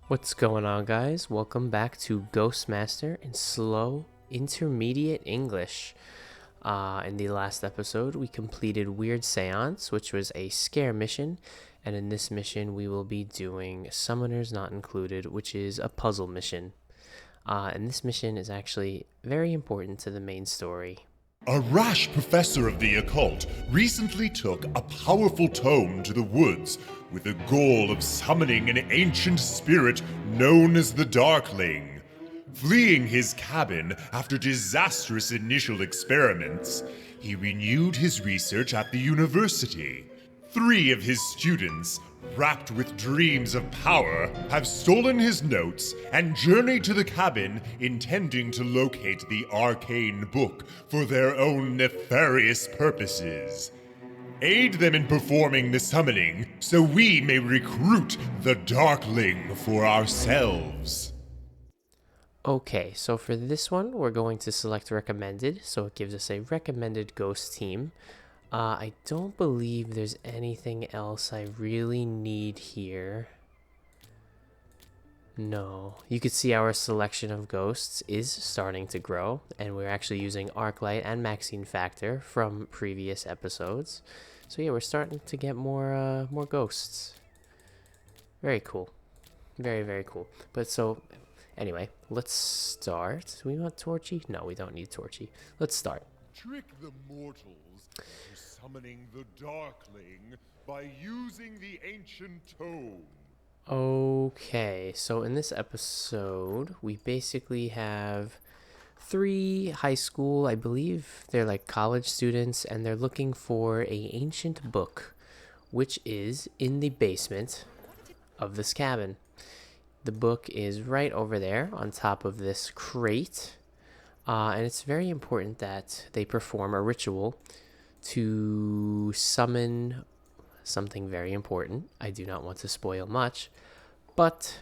What's going on, guys? Welcome back to Ghostmaster in slow intermediate English. In the last episode, we completed Weird Seance, which was a scare mission, and in this mission, we will be doing Summoners Not Included, which is a puzzle mission. And this mission is actually very important to the main story. A rash professor of the occult recently took a powerful tome to the woods with the goal of summoning an ancient spirit known as the Darkling. Fleeing his cabin after disastrous initial experiments, he renewed his research at the university. 3 of his students, wrapped with dreams of power, have stolen his notes and journeyed to the cabin intending to locate the arcane book for their own nefarious purposes. Aid them in performing the summoning so we may recruit the Darkling for ourselves. Okay, so for this one, we're going to select recommended, so it gives us a recommended ghost team. I don't believe there's anything else I really need here. No. You can see our selection of ghosts is starting to grow, and we're actually using Arclight and Maxine Factor from previous episodes. So yeah, we're starting to get more ghosts. Very cool. Very, very cool. But so, anyway, let's start. Do we want Torchy? No, we don't need Torchy. Let's start. Trick the mortals into summoning the Darkling by using the ancient tome. Okay, so in this episode, we basically have 3 high school, I believe they're like college students, and they're looking for a ancient book, which is in the basement of this cabin. The book is right over there on top of this crate, and it's very important that they perform a ritual to summon something very important. I do not want to spoil much, but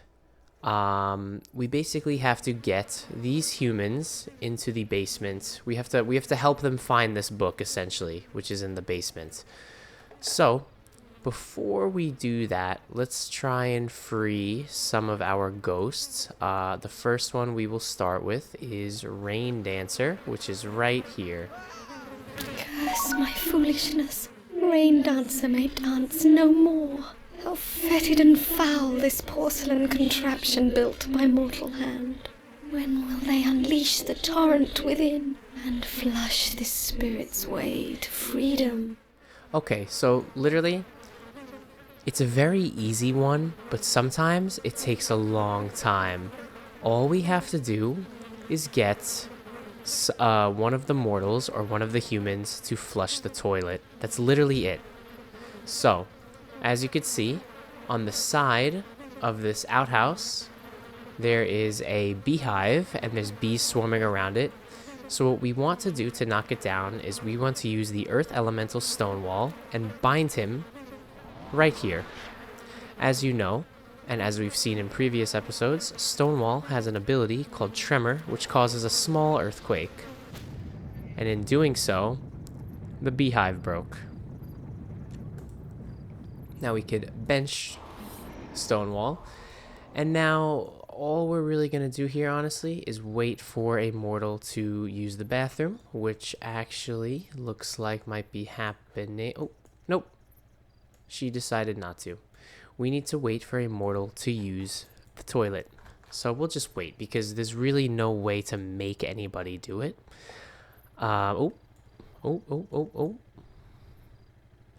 we basically have to get these humans into the basement. We have to help them find this book, essentially, which is in the basement. So before we do that, let's try and free some of our ghosts. The first one we will start with is Rain Dancer, which is right here. Curse my foolishness. Rain dancer may dance no more. How fetid and foul this porcelain contraption built by mortal hand. When will they unleash the torrent within and flush this spirit's way to freedom? Okay, so literally, it's a very easy one, but sometimes it takes a long time. All we have to do is get one of the mortals or one of the humans to flush the toilet. That's literally it. So, as you can see, on the side of this outhouse, there is a beehive and there's bees swarming around it. So what we want to do to knock it down is we want to use the Earth Elemental Stonewall and bind him right here. As you know, and as we've seen in previous episodes, Stonewall has an ability called Tremor, which causes a small earthquake. And in doing so, the beehive broke. Now we could bench Stonewall. And now all we're really going to do here, honestly, is wait for a mortal to use the bathroom, which actually looks like might be happening. Oh, nope. She decided not to. We need to wait for a mortal to use the toilet. So we'll just wait because there's really no way to make anybody do it. Oh.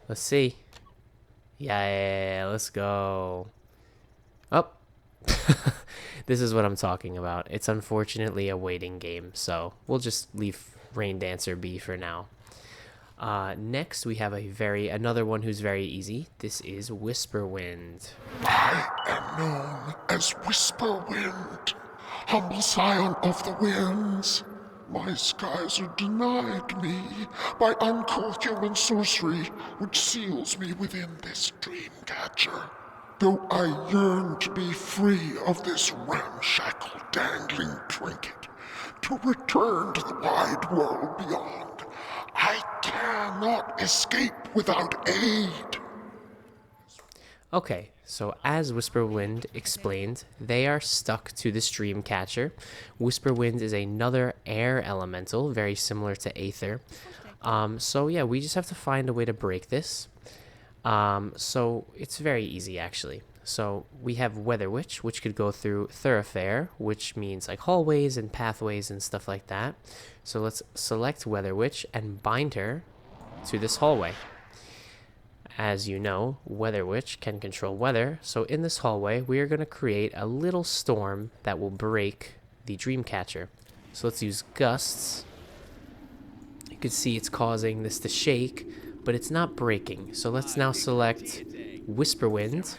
Let's see. Yeah, let's go. Oh. This is what I'm talking about. It's unfortunately a waiting game, so we'll just leave Rain Dancer be for now. Next, we have another one who's very easy. This is Whisper Wind. I am known as Whisper Wind, humble scion of the winds. My skies are denied me by uncouth human sorcery, which seals me within this dream catcher. Though I yearn to be free of this ramshackle dangling trinket, to return to the wide world beyond, I cannot escape without aid. Okay, So as Whisperwind explained, they are stuck to this dream catcher. Whisperwind is another air elemental, very similar to Aether. So yeah, we just have to find a way to break this. So it's very easy actually. So we have Weather Witch, which could go through Thoroughfare, which means like hallways and pathways and stuff like that. So let's select Weather Witch and bind her to this hallway. As you know, Weather Witch can control weather, so in this hallway, we are going to create a little storm that will break the Dreamcatcher. So let's use gusts. You can see it's causing this to shake, but it's not breaking. So let's now select Whisperwind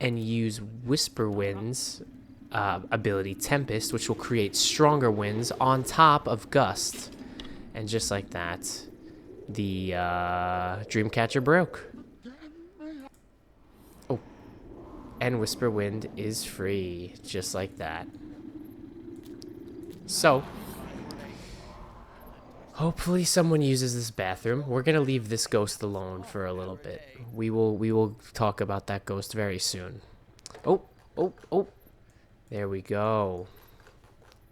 and use Whisperwind's ability, Tempest, which will create stronger winds on top of Gust. And just like that, the Dreamcatcher broke. Oh, and Whisperwind is free, just like that. So, hopefully someone uses this bathroom. We're gonna leave this ghost alone for a little bit. We will talk about that ghost very soon. Oh. There we go.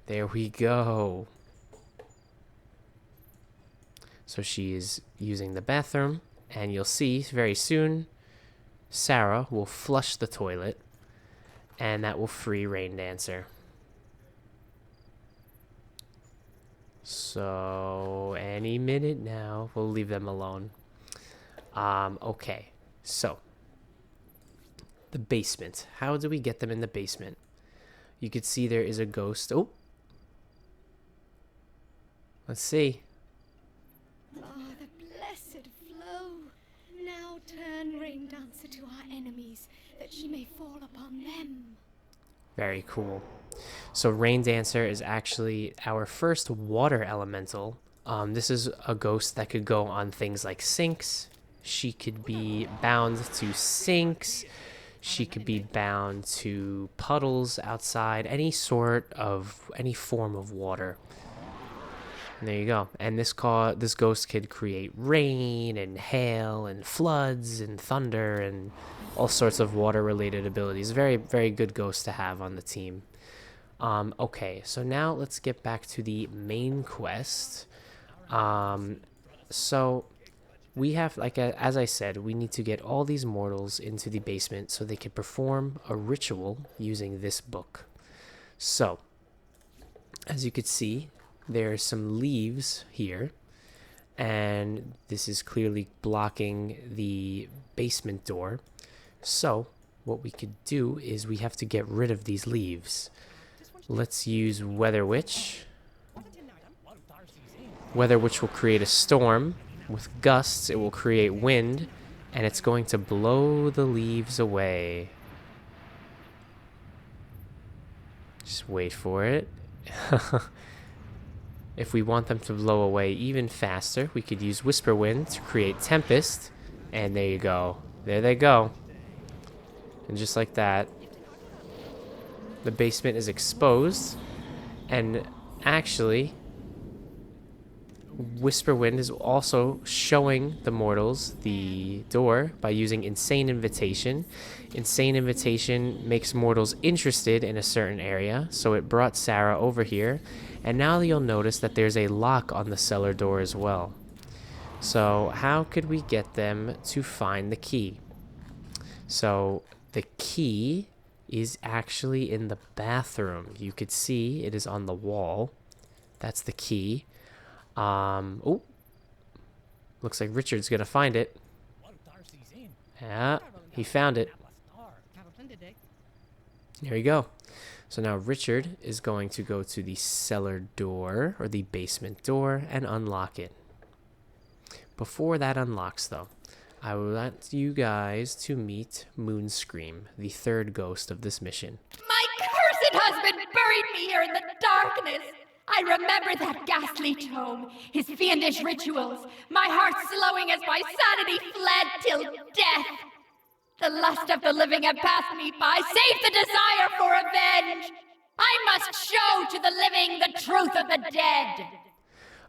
There we go. So she is using the bathroom, and you'll see very soon Sarah will flush the toilet, and that will free Rain Dancer. So any minute now, we'll leave them alone. Okay, so the basement. How do we get them in the basement? You could see there is a ghost. Oh, let's see. Now turn Rain Dancer to our enemies, that she may fall upon them. Very cool. So Rain Dancer is actually our first water elemental. This is a ghost that could go on things like sinks. She could be bound to sinks. She could be bound to puddles outside, any form of water. And there you go. And this ghost could create rain and hail and floods and thunder and all sorts of water-related abilities. Very, very good ghost to have on the team. Okay, so now let's get back to the main quest. So we have, as I said, we need to get all these mortals into the basement so they can perform a ritual using this book. So, as you could see, there are some leaves here, and this is clearly blocking the basement door. So what we could do is we have to get rid of these leaves. Let's use Weather Witch. Weather Witch will create a storm. With gusts, it will create wind, and it's going to blow the leaves away. Just wait for it. If we want them to blow away even faster, we could use Whisperwind to create Tempest. And there you go. There they go. And just like that, the basement is exposed. And actually, Whisperwind is also showing the mortals the door by using Insane Invitation. Insane Invitation makes mortals interested in a certain area, so it brought Sarah over here. And now you'll notice that there's a lock on the cellar door as well. So how could we get them to find the key? So the key is actually in the bathroom. You could see it is on the wall. That's the key. Oh, looks like Richard's gonna find it. Yeah, he found it. There you go. So now Richard is going to go to the cellar door, or the basement door, and unlock it. Before that unlocks, though, I would like you guys to meet Moonscream, the third ghost of this mission. My cursed husband buried me here in the darkness. I remember that ghastly tome, his fiendish rituals, my heart slowing as my sanity fled till death. The lust of the living had passed me by, save the desire for revenge. I must show to the living the truth of the dead.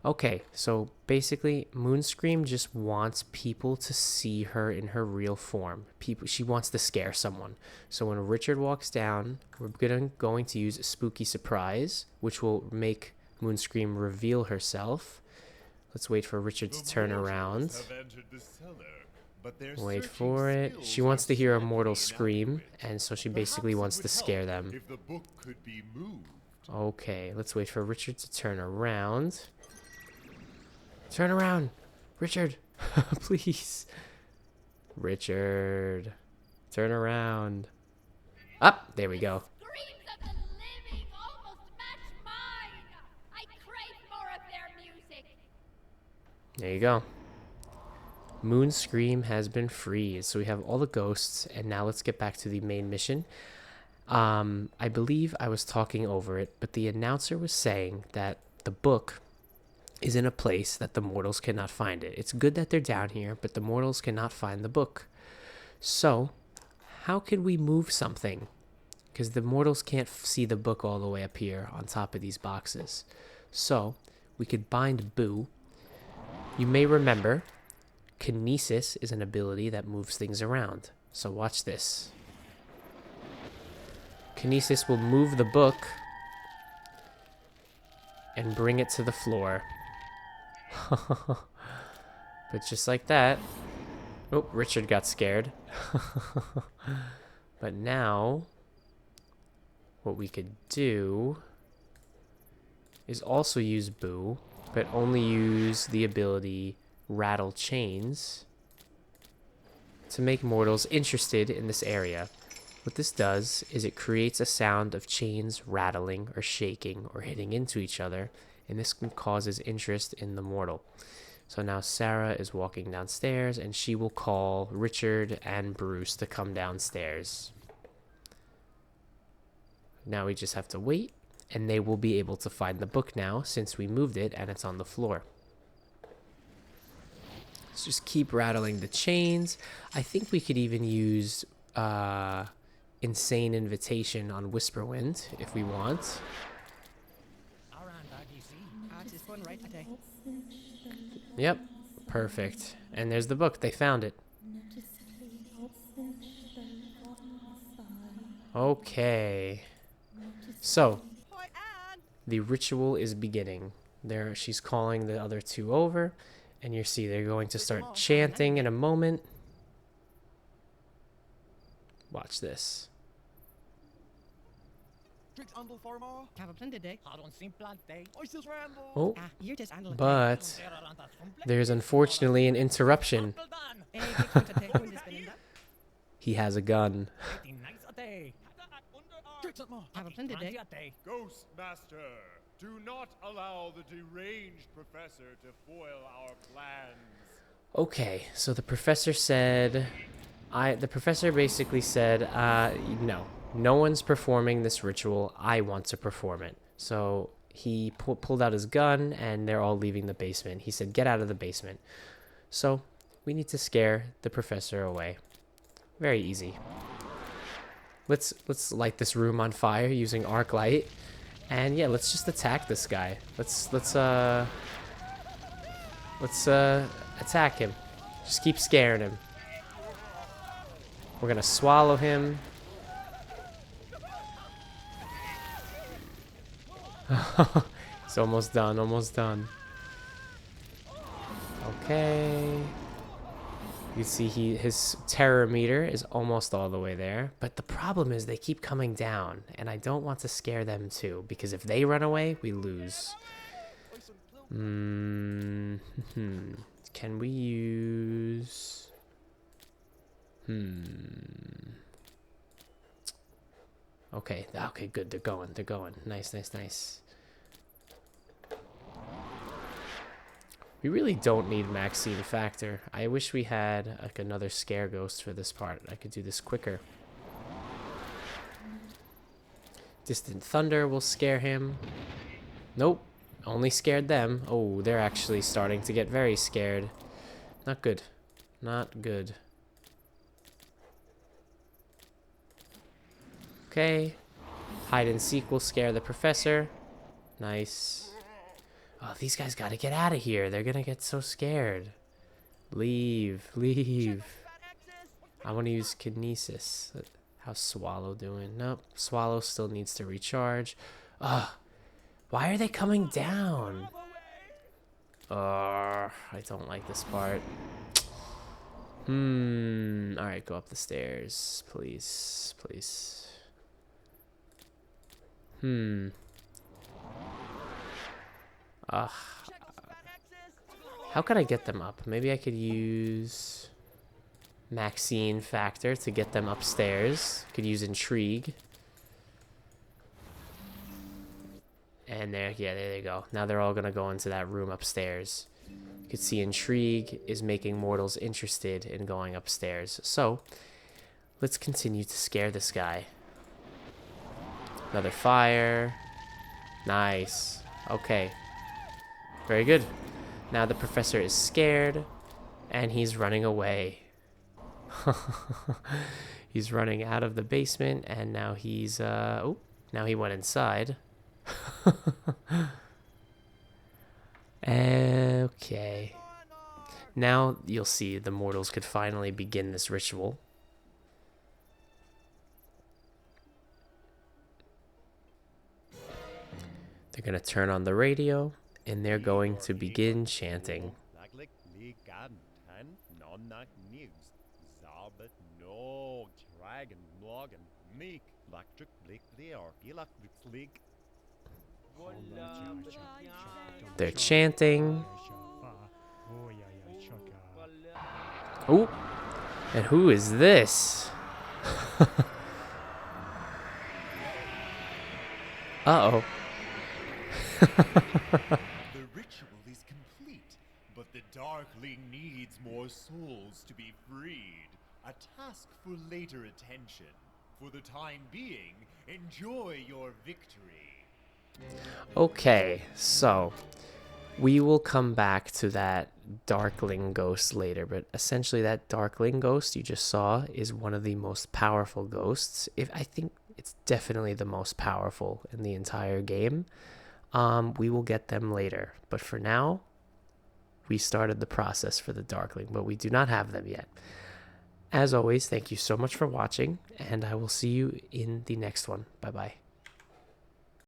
Okay, so basically, Moonscream just wants people to see her in her real form. She wants to scare someone. So when Richard walks down, we're going to use a spooky surprise, which will make Moonscream reveal herself. Let's wait for Richard to turn around. Wait for it. She wants to hear a mortal scream, and so she basically wants to scare them. Okay, let's wait for Richard to turn around. Turn around, Richard, please. Richard, turn around. Up, there we go. Screams of the living almost match mine. I crave more of their music. There you go. Moonscream has been freed, so we have all the ghosts, and now let's get back to the main mission. I believe I was talking over it, but the announcer was saying that the book is in a place that the mortals cannot find it. It's good that they're down here, but the mortals cannot find the book. So, how can we move something? Because the mortals can't see the book all the way up here on top of these boxes. So, we could bind Boo. You may remember, kinesis is an ability that moves things around. So watch this. Kinesis will move the book and bring it to the floor. But just like that. Oh, Richard got scared. But now, what we could do is also use Boo, but only use the ability Rattle Chains to make mortals interested in this area. What this does is it creates a sound of chains rattling or shaking or hitting into each other, and this causes interest in the mortal. So now Sarah is walking downstairs, and she will call Richard and Bruce to come downstairs. Now we just have to wait, and they will be able to find the book now since we moved it and it's on the floor. Let's just keep rattling the chains. I think we could even use Insane Invitation on Whisperwind if we want. Yep, perfect. And there's the book. They found it. Okay. So, the ritual is beginning. There, she's calling the other two over, and you see they're going to start chanting in a moment. Watch this. Oh, but there's unfortunately an interruption. He has a gun. Ghostmaster, do not allow the deranged professor to foil our plans. Okay, so the professor said... The professor basically said, no one's performing this ritual. I want to perform it. So he pulled out his gun, and they're all leaving the basement. He said, get out of the basement. So we need to scare the professor away. Very easy. Let's light this room on fire using arc light, and yeah, let's just attack this guy. Let's attack him. Just keep scaring him. We're gonna swallow him. It's almost done, almost done. Okay. You see his terror meter is almost all the way there. But the problem is they keep coming down, and I don't want to scare them too, because if they run away, we lose. Can we use... Okay, good, they're going. Nice. We really don't need Maxine Factor. I wish we had like another scare ghost for this part. I could do this quicker. Distant Thunder will scare him. Nope, only scared them. Oh, they're actually starting to get very scared. Not good. Not good. Okay. Hide and seek will scare the professor. Nice. Oh, these guys gotta get out of here. They're gonna get so scared. Leave, leave. I want to use kinesis. How's Swallow doing? Nope, Swallow still needs to recharge. Ugh, why are they coming down? I don't like this part. Alright, go up the stairs. Please, please. How can I get them up? Maybe I could use Maxine Factor to get them upstairs. Could use Intrigue. And there, yeah, there they go. Now they're all gonna go into that room upstairs. You can see Intrigue is making mortals interested in going upstairs. So, let's continue to scare this guy. Another fire. Nice. Okay. Very good. Now the professor is scared, and he's running away. He's running out of the basement, and now he's, oh, now he went inside. Okay. Now you'll see the mortals could finally begin this ritual. They're going to turn on the radio, and they're going to begin chanting. They're chanting. Oh, and who is this? Uh-oh. The ritual is complete, but the Darkling needs more souls to be freed. A task for later attention. For the time being, enjoy your victory. Okay, so we will come back to that Darkling ghost later, but essentially that Darkling ghost you just saw is one of the most powerful ghosts. I think it's definitely the most powerful in the entire game. We will get them later, but for now, we started the process for the Darkling, but we do not have them yet. As always, thank you so much for watching, and I will see you in the next one. Bye-bye.